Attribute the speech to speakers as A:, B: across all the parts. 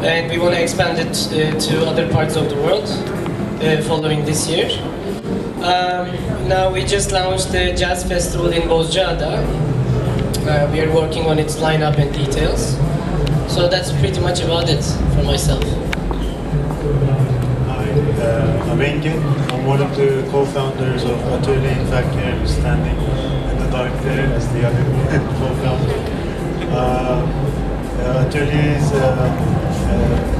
A: and we want to expand it to other parts of the world following this year. Now we just launched the Jazz Festival in Bozcaada. We are working on its lineup and details. So that's pretty much about it for myself.
B: Hi, I'm Engin. I'm one of the co-founders of Atölye. In fact, here I'm standing in the dark there as the other co-founder. Atölye is a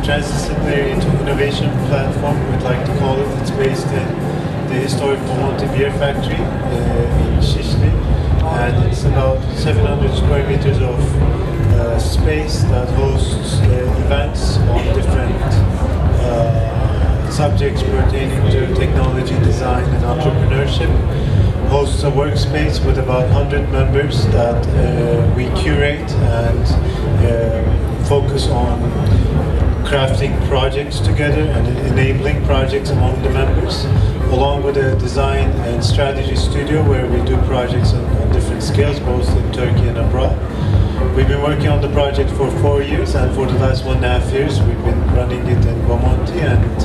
B: transdisciplinary innovation platform, we'd like to call it. It's based in the historic Bomonti beer factory in Şişli, and it's about 700 square meters of space that hosts events on different subjects pertaining to technology, design and entrepreneurship. Hosts a workspace with about 100 members that we curate and focus on crafting projects together and enabling projects among the members, along with a design and strategy studio where we do projects on different scales, both in Turkey and abroad. We've been working on the project for 4 years, and for the last 1.5 years we've been running it in Bomonti, and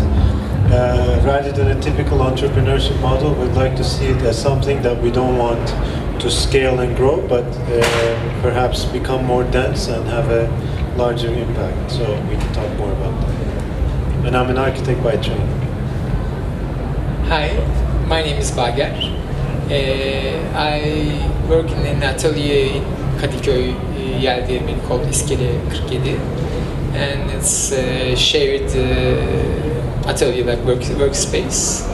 B: rather than a typical entrepreneurship model, we'd like to see it as something that we don't want to scale and grow, but perhaps become more dense and have a larger impact. So we can talk more about that. And I'm an architect by training.
C: Hi, my name is Bager. I work in an atelier in Kadıköy yer değirmeni called İskele 47, and it's a shared atelier like workspace.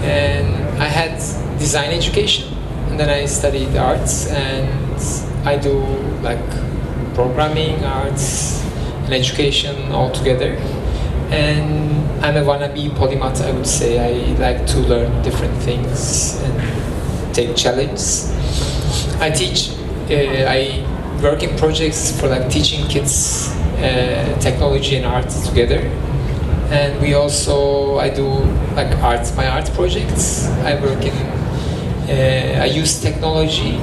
C: And I had design education, and then I studied arts, and I do like programming, arts, and education all together. And I'm a wannabe polymath, I would say. I like to learn different things and take challenges. I teach, I work in projects for like teaching kids technology and art together. And we also, I do like my art projects. I work in, I use technology,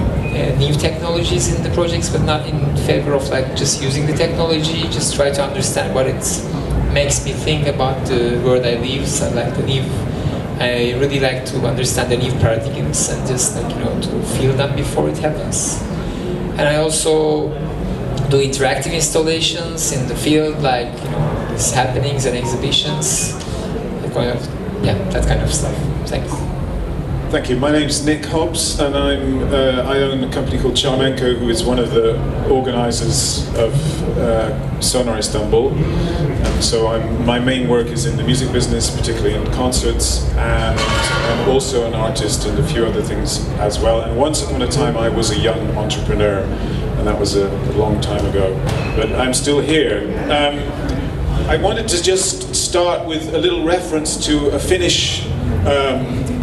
C: new technologies in the projects, but not in favor of like just using the technology, just try to understand what it makes me think about the world I live. So like I really like to understand the new paradigms and just like, to feel them before it happens. And I also do interactive installations in the field, like these happenings and exhibitions, that kind of stuff. Thanks.
D: Thank you. My name's Nick Hobbs, and I own a company called Charmenko, who is one of the organisers of Sónar Istanbul. And so my main work is in the music business, particularly in concerts, and I'm also an artist and a few other things as well. And once upon a time I was a young entrepreneur, and that was a long time ago. But I'm still here. I wanted to just start with a little reference to a Finnish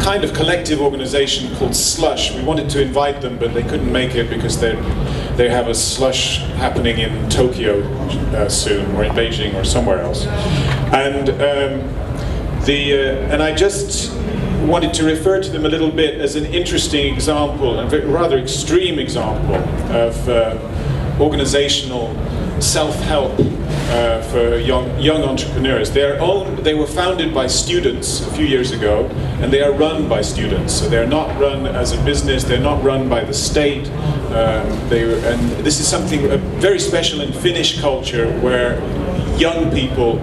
D: kind of collective organization called Slush. We wanted to invite them, but they couldn't make it because they have a slush happening in Tokyo soon, or in Beijing, or somewhere else. And and I just wanted to refer to them a little bit as an interesting example, a rather extreme example of organizational self-help for young entrepreneurs. They were founded by students a few years ago, and they are run by students. So they're not run as a business. They're not run by the state. And this is something very special in Finnish culture, where young people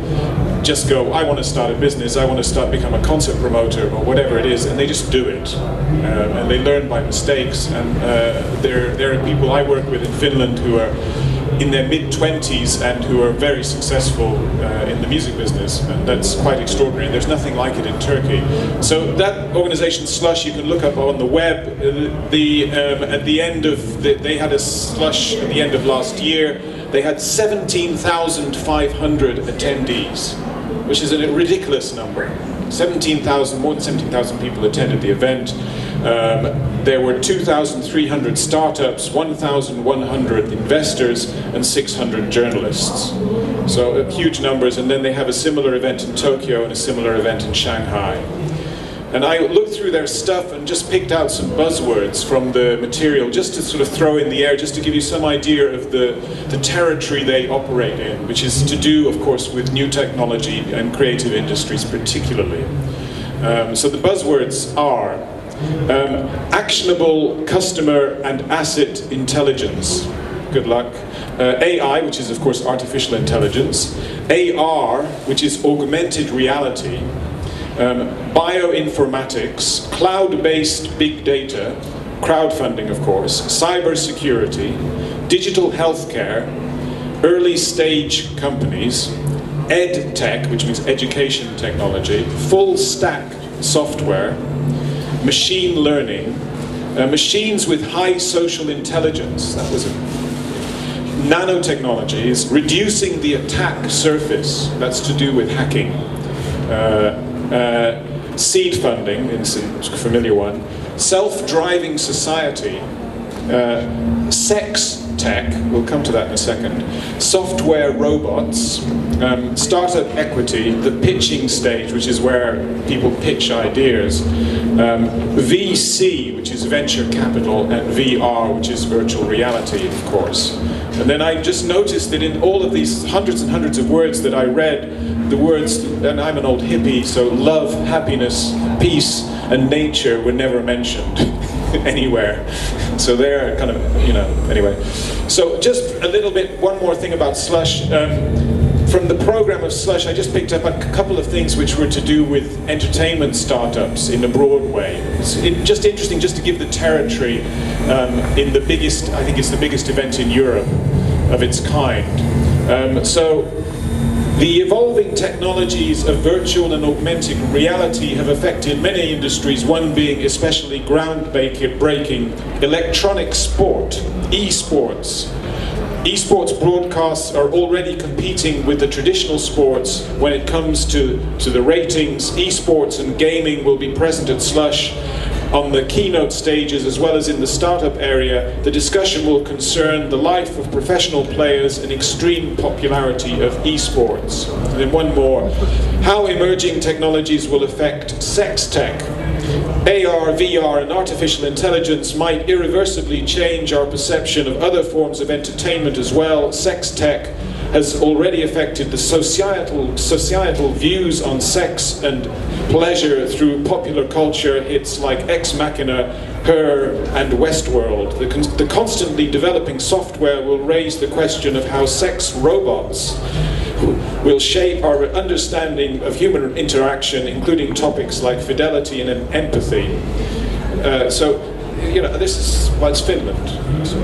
D: just go, I want to start a business, I want to become a concert promoter, or whatever it is, and they just do it. And they learn by mistakes. And there are people I work with in Finland who are in their mid-20s and who are very successful in the music business, and that's quite extraordinary. There's nothing like it in Turkey. So that organization Slush, you can look up on the web. At the end of they had a Slush at the end of last year. They had 17,500 attendees, which is a ridiculous number. 17,000, more than 17,000 people attended the event. There were 2,300 startups, 1,100 investors, and 600 journalists. So huge numbers. And then they have a similar event in Tokyo and a similar event in Shanghai. And I looked through their stuff and just picked out some buzzwords from the material just to sort of throw in the air, just to give you some idea of the territory they operate in, which is to do, of course, with new technology and creative industries particularly. So the buzzwords are actionable customer and asset intelligence. Good luck. AI, which is, of course, artificial intelligence. AR, which is augmented reality. Bioinformatics, cloud-based big data, crowdfunding of course, cybersecurity, digital healthcare, early stage companies, ed tech, which means education technology, full stack software, machine learning, machines with high social intelligence, that was it. Nanotechnologies, reducing the attack surface, that's to do with hacking. Seed funding, it's a familiar one. Self-driving society, sex tech, we'll come to that in a second. Software robots, startup equity, the pitching stage, which is where people pitch ideas. VC, which is venture capital, and VR, which is virtual reality, of course. And then I just noticed that in all of these hundreds and hundreds of words that I read, the words, and I'm an old hippie, so love, happiness, peace, and nature were never mentioned anywhere. So they're kind of, you know, anyway. So just a little bit, one more thing about Slush. From the program of Slush, I just picked up a couple of things which were to do with entertainment startups in a broad way. It's just interesting just to give the territory in the biggest, I think it's the biggest event in Europe of its kind. So the evolving technologies of virtual and augmented reality have affected many industries, one being especially groundbreaking electronic sport, esports. Esports broadcasts are already competing with the traditional sports when it comes to the ratings. Esports and gaming will be present at Slush on the keynote stages as well as in the startup area. The discussion will concern the life of professional players and extreme popularity of esports. And then one more. How emerging technologies will affect sex tech. AR, VR, and artificial intelligence might irreversibly change our perception of other forms of entertainment as well. Sex tech has already affected the societal views on sex and pleasure through popular culture hits like Ex Machina, Her, and Westworld. The constantly developing software will raise the question of how sex robots will shape our understanding of human interaction, including topics like fidelity and empathy. So, you know, this is, well, it's Finland, so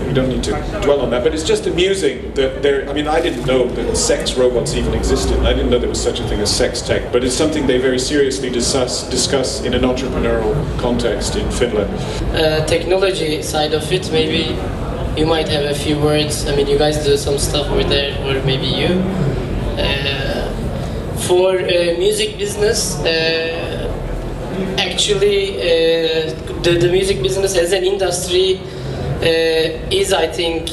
D: we don't need to dwell on that, but it's just amusing that I mean, I didn't know that sex robots even existed. I didn't know there was such a thing as sex tech, but it's something they very seriously discuss in an entrepreneurial context in Finland.
A: Technology side of it, maybe you might have a few words. I mean, you guys do some stuff over there, or maybe you. For music business, actually, the music business as an industry is, I think,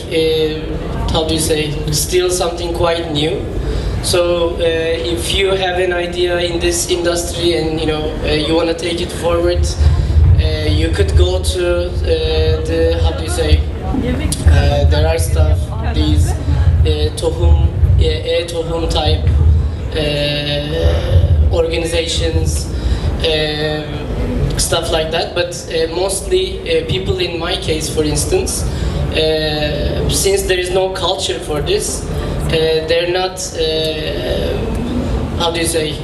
A: how do you say, still something quite new. So if you have an idea in this industry and you know you want to take it forward, you could go to the, how do you say, there are stuff, these tohum, tohum type organizations, stuff like that, but mostly people in my case, for instance, since there is no culture for this, they're not, how do you say,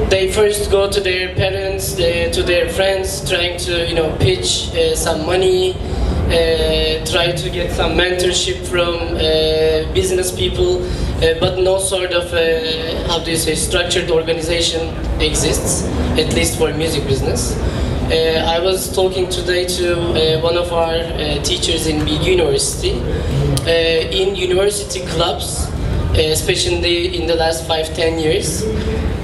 A: they first go to their parents, to their friends, trying to, you know, pitch some money, try to get some mentorship from business people, but no sort of, how do you say, structured organization exists, at least for music business. I was talking today to one of our teachers in big university. In university clubs, especially in the last 5-10 years,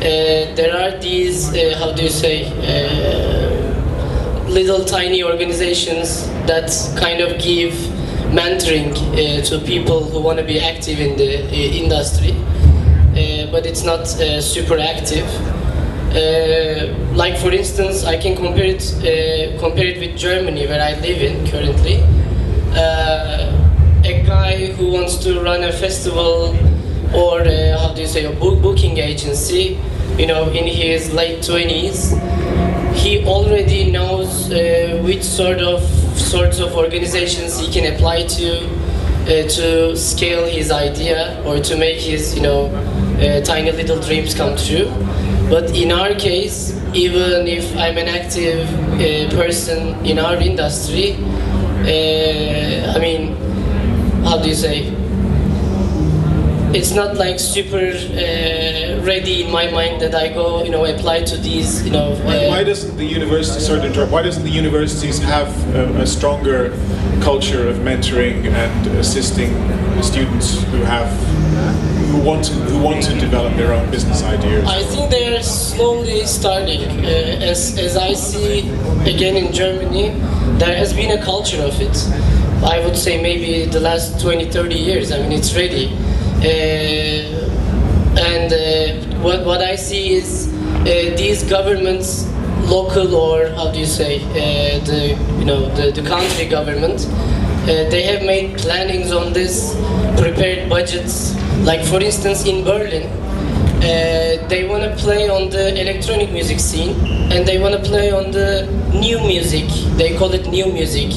A: there are these, how do you say, little tiny organizations that kind of give mentoring to people who want to be active in the industry, but it's not super active. Like for instance, I can compare it with Germany, where I live in currently. A guy who wants to run a festival or how do you say, a booking agency, you know, in his late 20s, he already knows which sorts of organizations he can apply to scale his idea or to make his, you know, tiny little dreams come true. But in our case, even if I'm an active person in our industry, I mean, how do you say? It's not like super ready in my mind that I go, you know, apply to these, you know.
D: Why doesn't the university, sorry to interrupt, why doesn't the universities have a stronger culture of mentoring and assisting students who want to develop their own business ideas?
A: I think they are slowly starting. As I see again in Germany, there has been a culture of it. I would say maybe the last 20-30 years. I mean, it's ready. What I see is these governments, local or how do you say, the country government, they have made plannings on this, prepared budgets. Like for instance, in Berlin, they want to play on the electronic music scene, and they want to play on the new music. They call it new music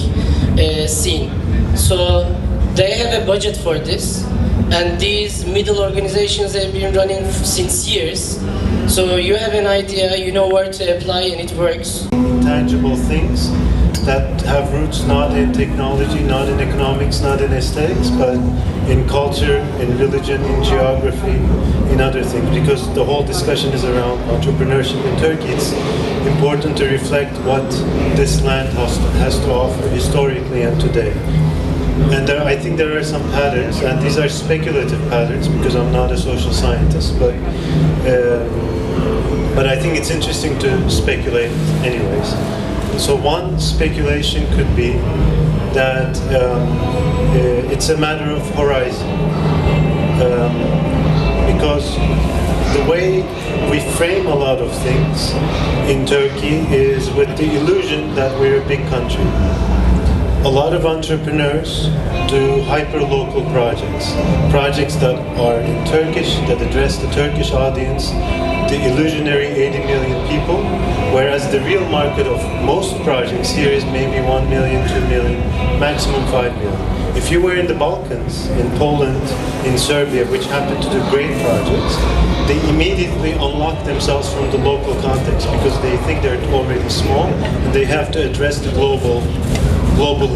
A: scene. So they have a budget for this. And these middle organizations have been running since years. So you have an idea, you know where to apply, and it works.
B: Tangible things that have roots not in technology, not in economics, not in aesthetics, but in culture, in religion, in geography, in other things. Because the whole discussion is around entrepreneurship in Turkey, it's important to reflect what this land has to offer historically and today. And I think there are some patterns, and these are speculative patterns because I'm not a social scientist, but I think it's interesting to speculate anyways. So one speculation could be that it's a matter of horizon, because the way we frame a lot of things in Turkey is with the illusion that we're a big country. A lot of entrepreneurs do hyper-local projects that are in Turkish, that address the Turkish audience, the illusionary 80 million people, whereas the real market of most projects here is maybe 1 million, 2 million, maximum 5 million. If you were in the Balkans, in Poland, in Serbia, which happen to do great projects, they immediately unlock themselves from the local context because they think they're already small and they have to address the global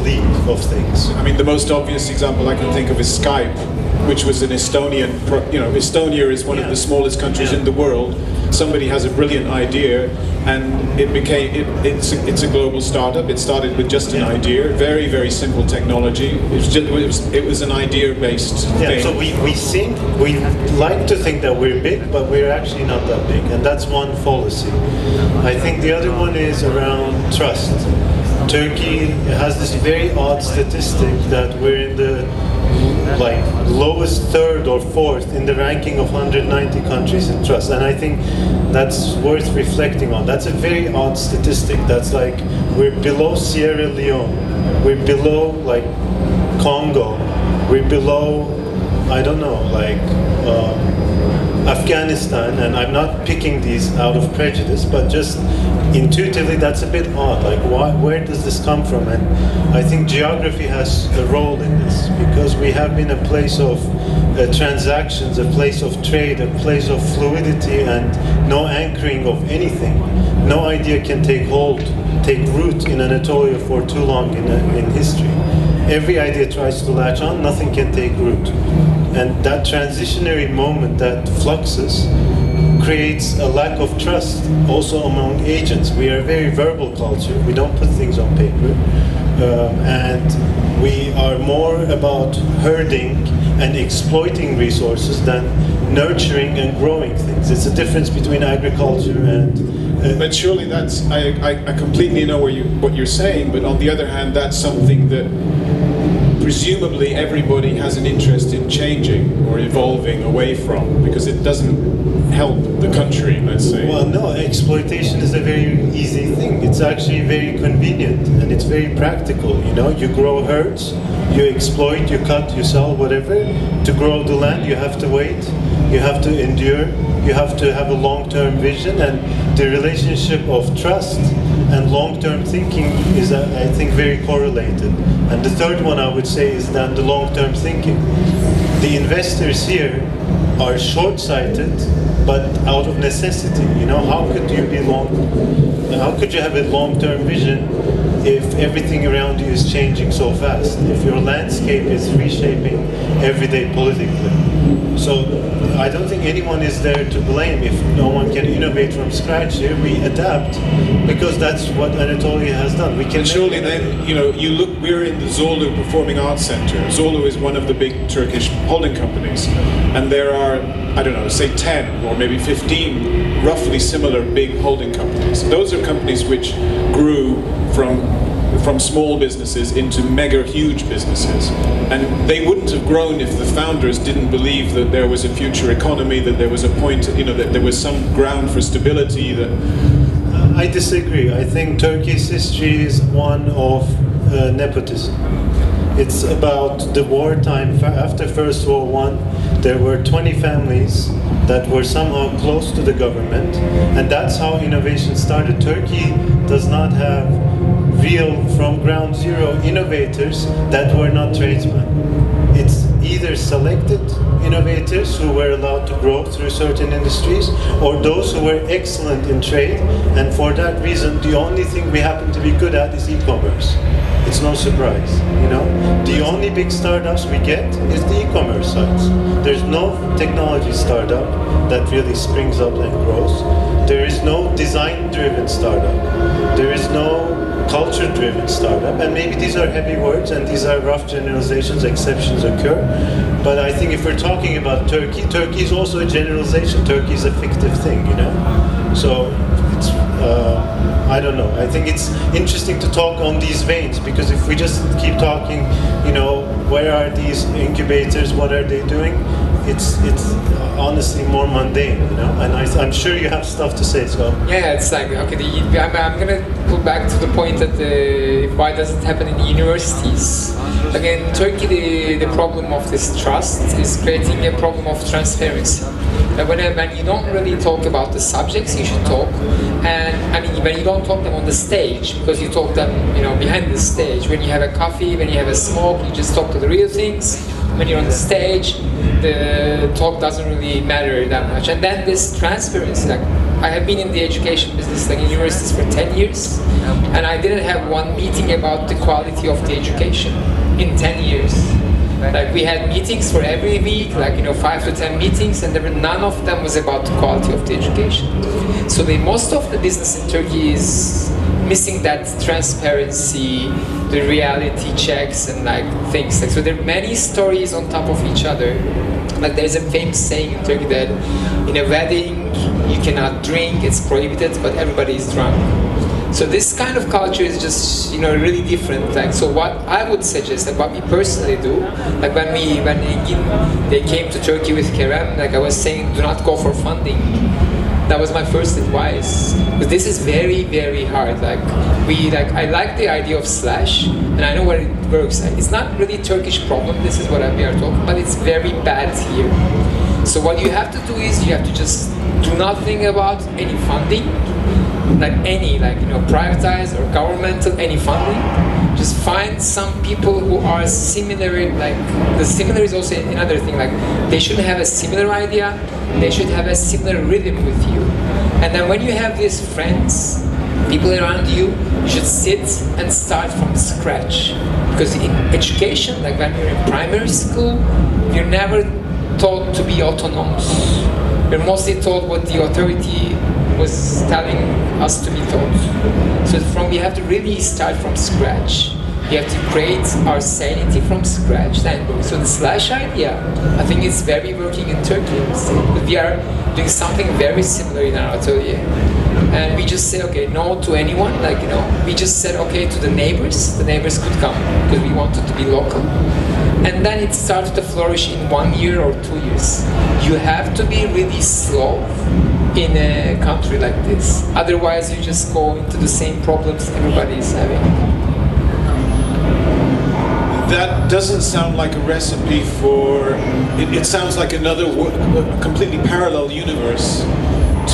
B: league of things.
D: I mean, the most obvious example I can think of is Skype, which was an Estonian, Estonia is one of the smallest countries in the world. Somebody has a brilliant idea, and it's a global startup. It started with just an idea, very, very simple technology. It was an idea-based thing.
B: So we like to think that we're big, but we're actually not that big, and that's one fallacy. I think the other one is around trust. Turkey has this very odd statistic that we're in the lowest third or fourth in the ranking of 190 countries in trust, and I think that's worth reflecting on. That's a very odd statistic. That's like we're below Sierra Leone, we're below like Congo, we're below, I don't know, like Afghanistan, and I'm not picking these out of prejudice, but just intuitively that's a bit odd. Like, where does this come from? And I think geography has a role in this, because we have been a place of transactions, a place of trade, a place of fluidity and no anchoring of anything. No idea can take root in Anatolia for too long in history. Every idea tries to latch on, nothing can take root. And that transitionary moment, that fluxus, creates a lack of trust also among agents. We are a very verbal culture. We don't put things on paper. And we are more about herding and exploiting resources than nurturing and growing things. It's a difference between agriculture and...
D: but surely that's, I completely know what you're saying, but on the other hand, that's something that presumably everybody has an interest in changing or evolving away from, because it doesn't help the country, let's say.
B: Well, no, exploitation is a very easy thing. It's actually very convenient and it's very practical. You know, you grow herds, you exploit, you cut, you sell, whatever. To grow the land, you have to wait, you have to endure, you have to have a long-term vision, and the relationship of trust and long-term thinking is, I think, very correlated. And the third one I would say is that the long-term thinking. The investors here are short-sighted, but out of necessity. You know, how could you have a long-term vision if everything around you is changing so fast? If your landscape is reshaping every day politically. So I don't think anyone is there to blame if no one can innovate from scratch here. We adapt because that's what Anatolia has done. We can.
D: And surely then, you know, you look, we're in the Zorlu Performing Arts Center. Zorlu is one of the big Turkish holding companies. And there are, I don't know, say 10 or maybe 15 roughly similar big holding companies. Those are companies which grew from small businesses into mega huge businesses, and they wouldn't have grown if the founders didn't believe that there was a future economy, that there was a point, you know, that there was some ground for stability. That
B: I disagree. I think Turkey's history is one of nepotism. It's about the wartime. After First World War I, there were 20 families that were somehow close to the government, and that's how innovation started. Turkey does not have real, from ground zero, innovators that were not tradesmen. It's either selected innovators who were allowed to grow through certain industries, or those who were excellent in trade, and for that reason the only thing we happen to be good at is e-commerce. It's no surprise, you know. The only big startups we get is the e-commerce sites. There's no technology startup that really springs up and grows. There is no design-driven startup. There is no culture-driven startup, and maybe these are heavy words and these are rough generalizations, exceptions occur, but I think if we're talking about Turkey, Turkey is also a generalization. Turkey is a fictive thing, you know, so it's, I don't know, I think it's interesting to talk on these veins, because if we just keep talking, you know, where are these incubators, what are they doing, it's honestly more mundane, you know, and I'm sure you have stuff to say, so.
C: Yeah, it's like, okay, I'm gonna pull back to the point that why does it happen in universities? Again, in Turkey, the problem of this trust is creating a problem of transparency. When you don't really talk about the subjects you should talk, and I mean when you don't talk them on the stage, because you talk them, you know, behind the stage, when you have a coffee, when you have a smoke, you just talk to the real things. When you're on the stage, the talk doesn't really matter that much. And then this transparency, like I have been in the education business, like in universities for 10 years, and I didn't have one meeting about the quality of the education in 10 years. Like we had meetings for every week, like, you know, 5 to 10 meetings, and none of them was about the quality of the education. So most of the business in Turkey is missing that transparency, the reality checks and like things. Like, so there are many stories on top of each other. Like there's a famous saying in Turkey that in a wedding you cannot drink, it's prohibited, but everybody is drunk. So this kind of culture is just, you know, really different. Like, so what I would suggest, and what we personally do, like when Engin, they came to Turkey with Kerem, like I was saying, do not go for funding. That was my first advice. But this is very, very hard. Like I like the idea of slash, and I know where it works. It's not really Turkish problem. This is what we are talking, but it's very bad here. So what you have to do is you have to just do nothing about any funding. Like you know, privatize or governmental, any funding. Just find some people who are similar, like, the similar is also another thing, like, they should have a similar idea, they should have a similar rhythm with you. And then when you have these friends, people around you, you should sit and start from scratch. Because in education, like when you're in primary school, you're never taught to be autonomous. You're mostly taught what the authority was telling us to be taught. So we have to really start from scratch. We have to create our sanity from scratch. So the slash idea, I think it's very working in Turkey. But we are doing something very similar in our atelier. and we just said, okay, no to anyone, like, you know, we just said, okay, to the neighbors could come, because we wanted to be local. And then it started to flourish in 1 year or 2 years. You have to be really slow in a country like this. Otherwise, you just go into the same problems everybody is having.
D: That doesn't sound like a recipe for... It sounds like another completely parallel universe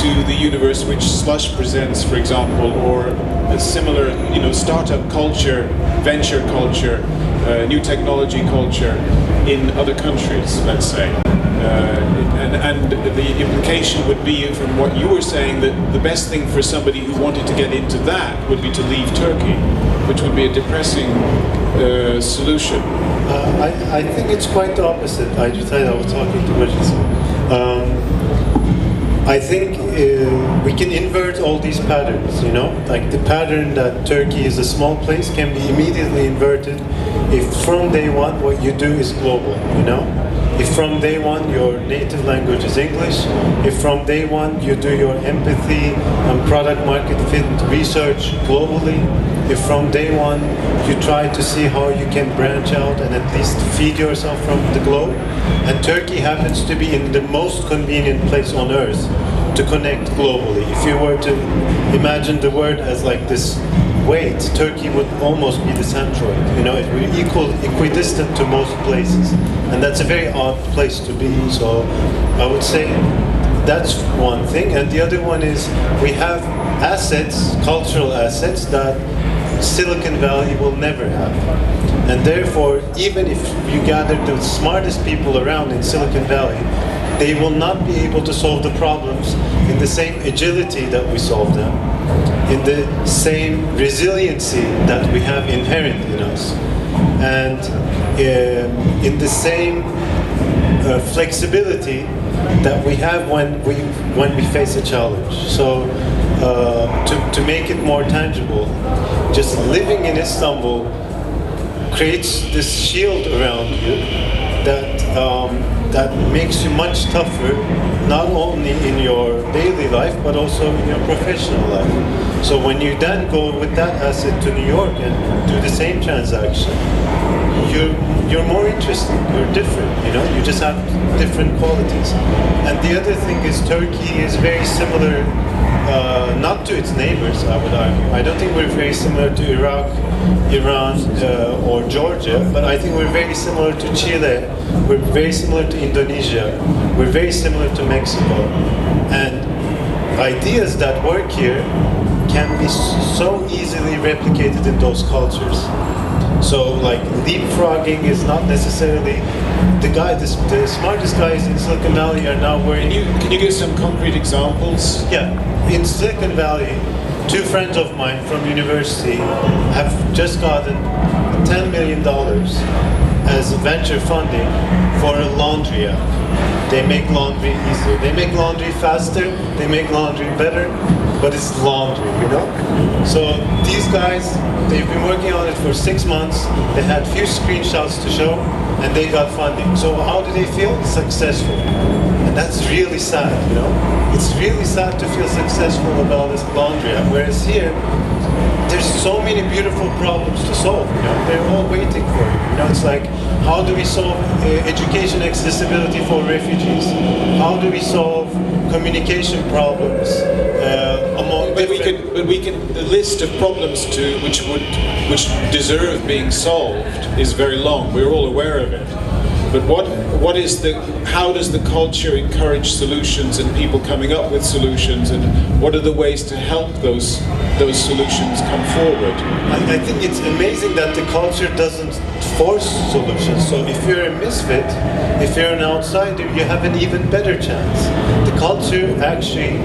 D: to the universe which Slush presents, for example, or a similar, you know, startup culture, venture culture, new technology culture in other countries, let's say. And the implication would be, from what you were saying, that the best thing for somebody who wanted to get into that would be to leave Turkey, which would be a depressing solution.
B: I think it's quite the opposite. I just thought I was talking too much. I think we can invert all these patterns, you know? Like the pattern that Turkey is a small place can be immediately inverted if from day one what you do is global, you know? If from day one your native language is English, if from day one you do your empathy and product market fit research globally, if from day one you try to see how you can branch out and at least feed yourself from the globe, and Turkey happens to be in the most convenient place on earth to connect globally. If you were to imagine the world as like this weight, Turkey would almost be the centroid. You know, it would be equidistant to most places, and that's a very odd place to be. So I would say that's one thing, and the other one is we have assets, cultural assets that Silicon Valley will never have. And therefore, even if you gather the smartest people around in Silicon Valley, they will not be able to solve the problems in the same agility that we solve them, in the same resiliency that we have inherent in us, and in the same flexibility that we have when we face a challenge. So to make it more tangible, just living in Istanbul creates this shield around you that makes you much tougher, not only in your daily life but also in your professional life. So when you then go with that asset to New York and do the same transaction, you're more interesting, you're different, you know, you just have different qualities. And the other thing is Turkey is very similar, not to its neighbors, I would argue. I don't think we're very similar to Iraq, Iran, or Georgia, but I think we're very similar to Chile, we're very similar to Indonesia, we're very similar to Mexico. And ideas that work here can be so easily replicated in those cultures. So, like, leapfrogging is not necessarily the smartest guys in Silicon Valley are now wearing.
D: Can you give some concrete examples?
B: Yeah, in Silicon Valley, two friends of mine from university have just gotten $10 million as venture funding for a laundry app. They make laundry easier. They make laundry faster. They make laundry better. But it's laundry, you know? So these guys, they've been working on it for 6 months. They had few screenshots to show, and they got funding. So how do they feel? Successful. And that's really sad, you know? It's really sad to feel successful about this laundry app. Whereas here, there's so many beautiful problems to solve, you know? They're all waiting for you. You know, it's like, how do we solve education accessibility for refugees? How do we solve communication problems among different...
D: But we can. The list of problems which deserve being solved is very long. We're all aware of it. But how does the culture encourage solutions and people coming up with solutions, and what are the ways to help those solutions come forward?
B: I think it's amazing that the culture doesn't force solutions. So if you're a misfit, if you're an outsider, you have an even better chance. The culture actually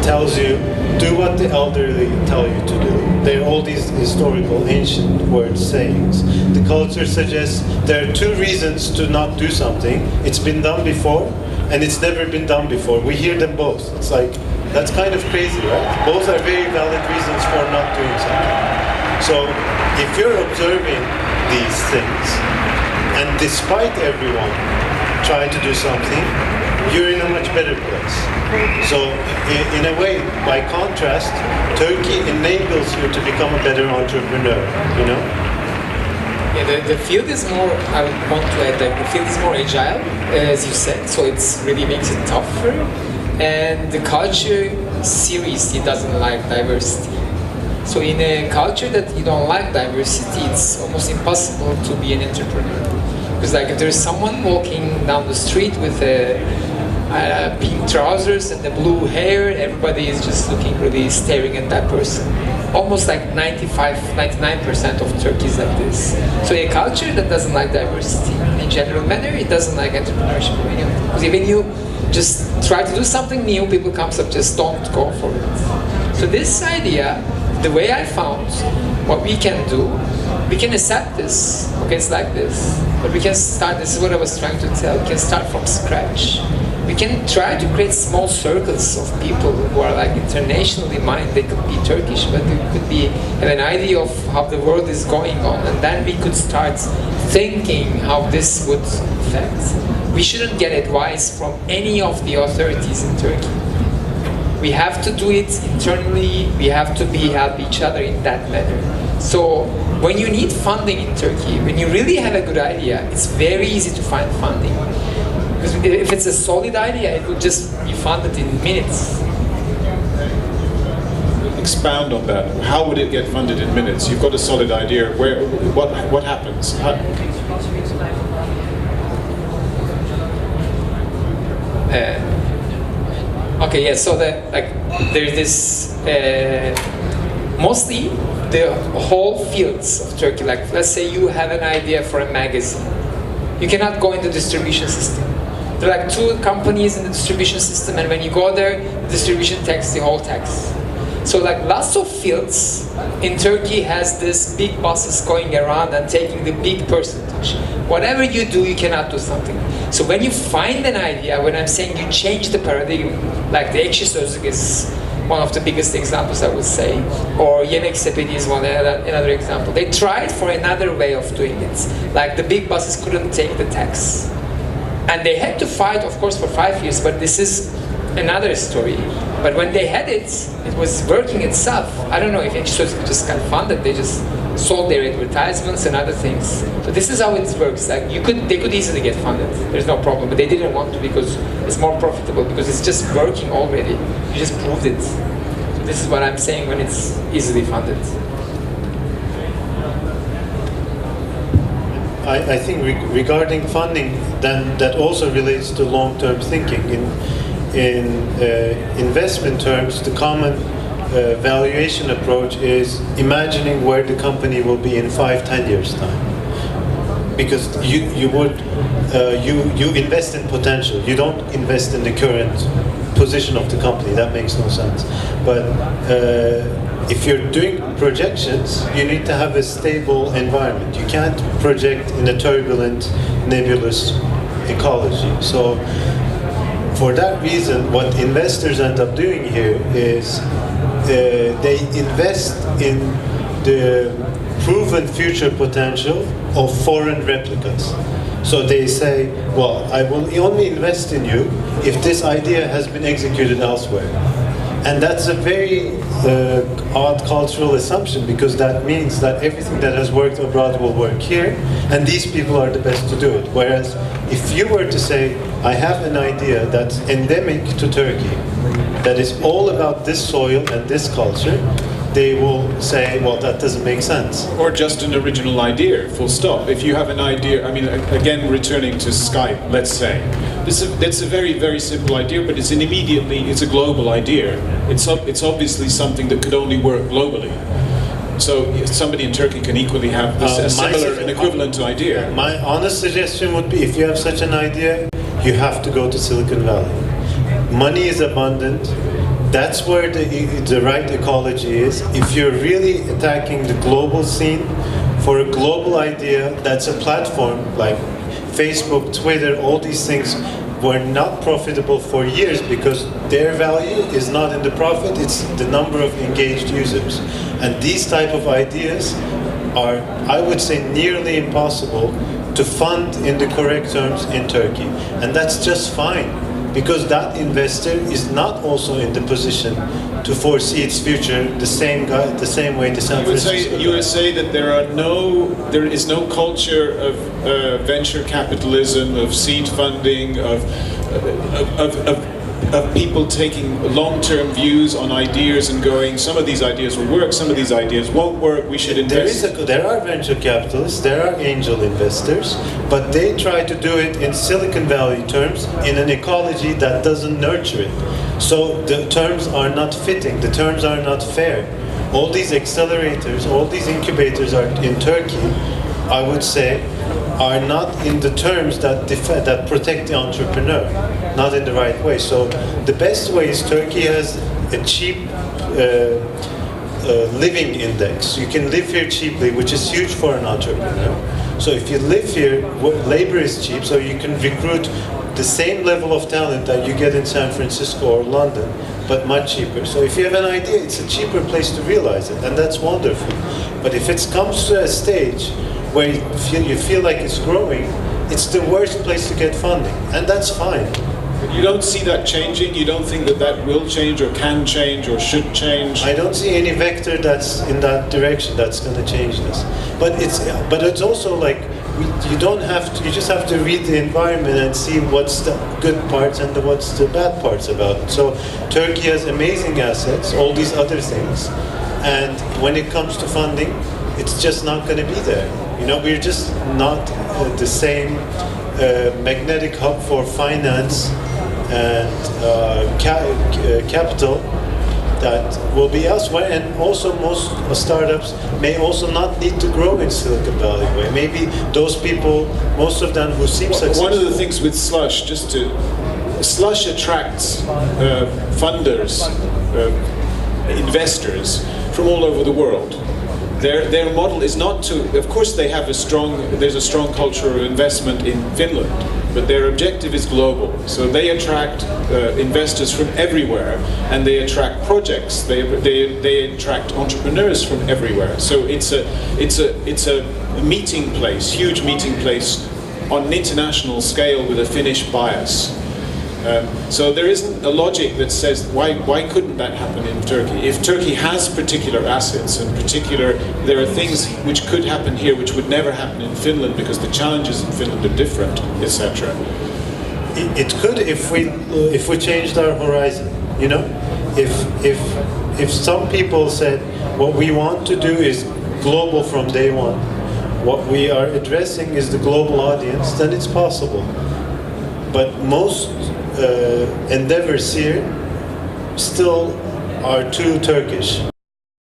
B: tells you, do what the elderly tell you to do. There are all these historical, ancient words, sayings. The culture suggests there are two reasons to not do something. It's been done before, and it's never been done before. We hear them both. It's like, that's kind of crazy, right? Both are very valid reasons for not doing something. So if you're observing these things, and despite everyone trying to do something, you're in a much better place. So, in a way, by contrast, Turkey enables you to become a better entrepreneur, you know?
C: Yeah, the field is more, I would want to add that the field is more agile, as you said, so it really makes it tougher. And the culture seriously doesn't like diversity. So in a culture that you don't like diversity, it's almost impossible to be an entrepreneur. Because like if there's someone walking down the street with pink trousers and the blue hair, everybody is just looking really staring at that person. Almost like 99% of Turkey is like this. So a culture that doesn't like diversity in general manner, it doesn't like entrepreneurship. Because even you just try to do something new, people comes up, just don't go for it. So this idea, the way I found what we can do, we can accept this, okay, it's like this, but we can start, this is what I was trying to tell, we can start from scratch. We can try to create small circles of people who are like internationally minded. They could be Turkish, but they could have an idea of how the world is going on, and then we could start thinking how this would affect. We shouldn't get advice from any of the authorities in Turkey. We have to do it internally, we have to help each other in that manner. So when you need funding in Turkey, when you really have a good idea, it's very easy to find funding. Because if it's a solid idea, it would just be funded in minutes.
D: Expound on that. How would it get funded in minutes? You've got a solid idea. What happens?
C: Okay, yeah. So there's this mostly the whole fields of Turkey. Like let's say you have an idea for a magazine, you cannot go in the distribution system. There are like 2 companies in the distribution system, and when you go there, the distribution takes the whole tax. So like lots of fields in Turkey has this big bosses going around and taking the big percentage. Whatever you do, you cannot do something. So when you find an idea, when I'm saying you change the paradigm, like the Ekşi Sözlük is one of the biggest examples I would say, or Yemek Sepeti is another example. They tried for another way of doing it. Like the big bosses couldn't take the tax. And they had to fight, of course, for 5 years, but this is another story. But when they had it, it was working itself. I don't know if Ekşi Sözlük just got funded, they just sold their advertisements and other things. So this is how it works. Like they could easily get funded. There's no problem, but they didn't want to because it's more profitable, because it's just working already. You just proved it. So this is what I'm saying when it's easily funded.
B: I think regarding funding, then that also relates to long-term thinking. In investment terms, the common valuation approach is imagining where the company will be in 5-10 years time. Because you invest in potential. You don't invest in the current position of the company. That makes no sense. But if you're doing projections, you need to have a stable environment. You can't project in a turbulent, nebulous ecology. So for that reason, what investors end up doing here is they invest in the proven future potential of foreign replicas. So they say, well, I will only invest in you if this idea has been executed elsewhere. And that's a very odd cultural assumption, because that means that everything that has worked abroad will work here, and these people are the best to do it. Whereas if you were to say, I have an idea that's endemic to Turkey, that is all about this soil and this culture, they will say, well, that doesn't make sense.
D: Or just an original idea, full stop. If you have an idea, I mean, again, returning to Skype, let's say, that's a very, very simple idea, but it's a global idea. It's obviously something that could only work globally. So somebody in Turkey can equally have a similar and equivalent idea.
B: My honest suggestion would be, if you have such an idea, you have to go to Silicon Valley. Money is abundant. That's where the right ecology is. If you're really attacking the global scene for a global idea, that's a platform like Facebook, Twitter, all these things were not profitable for years because their value is not in the profit, it's the number of engaged users. And these type of ideas are, I would say, nearly impossible to fund in the correct terms in Turkey. And that's just fine. because that investor is not also in the position to foresee its future the same way the San Francisco.
D: You would say that there is no culture of venture capitalism, of seed funding, of people taking long-term views on ideas and going, some of these ideas will work, some of these ideas won't work, we should invest.
B: There are venture capitalists, there are angel investors, but they try to do it in Silicon Valley terms, in an ecology that doesn't nurture it. So the terms are not fitting, the terms are not fair. All these accelerators, all these incubators are in Turkey, I would say, are not in the terms that protect the entrepreneur, not in the right way. So the best way is Turkey has a cheap living index. You can live here cheaply, which is huge for an entrepreneur. So if you live here, labor is cheap, so you can recruit the same level of talent that you get in San Francisco or London, but much cheaper. So if you have an idea, it's a cheaper place to realize it, and that's wonderful. But if it comes to a stage where you feel like it's growing, it's the worst place to get funding, and that's fine.
D: You don't see that changing? You don't think that that will change or can change or should change?
B: I don't see any vector that's in that direction that's going to change this. But it's also like you don't have to. You just have to read the environment and see what's the good parts and what's the bad parts about it. So Turkey has amazing assets, all these other things, and when it comes to funding, it's just not going to be there. You know, we're just not the same magnetic hub for finance and capital that will be elsewhere. And also most startups may also not need to grow in Silicon Valley way. Maybe those people, most of them who seem successful.
D: One of the things with Slush, Slush attracts funders, investors from all over the world. Their model is not to, of course there's a strong culture of investment in Finland, but their objective is global. So they attract investors from everywhere, and they attract projects, they attract entrepreneurs from everywhere. So it's a meeting place, huge meeting place on an international scale with a Finnish bias. So there isn't a logic that says why couldn't that happen in Turkey? If Turkey has particular assets and there are things which could happen here which would never happen in Finland because the challenges in Finland are different, etc.
B: It could if we changed our horizon. You know, if some people said what we want to do is global from day one, what we are addressing is the global audience, then it's possible. But most endeavors here still are too Turkish.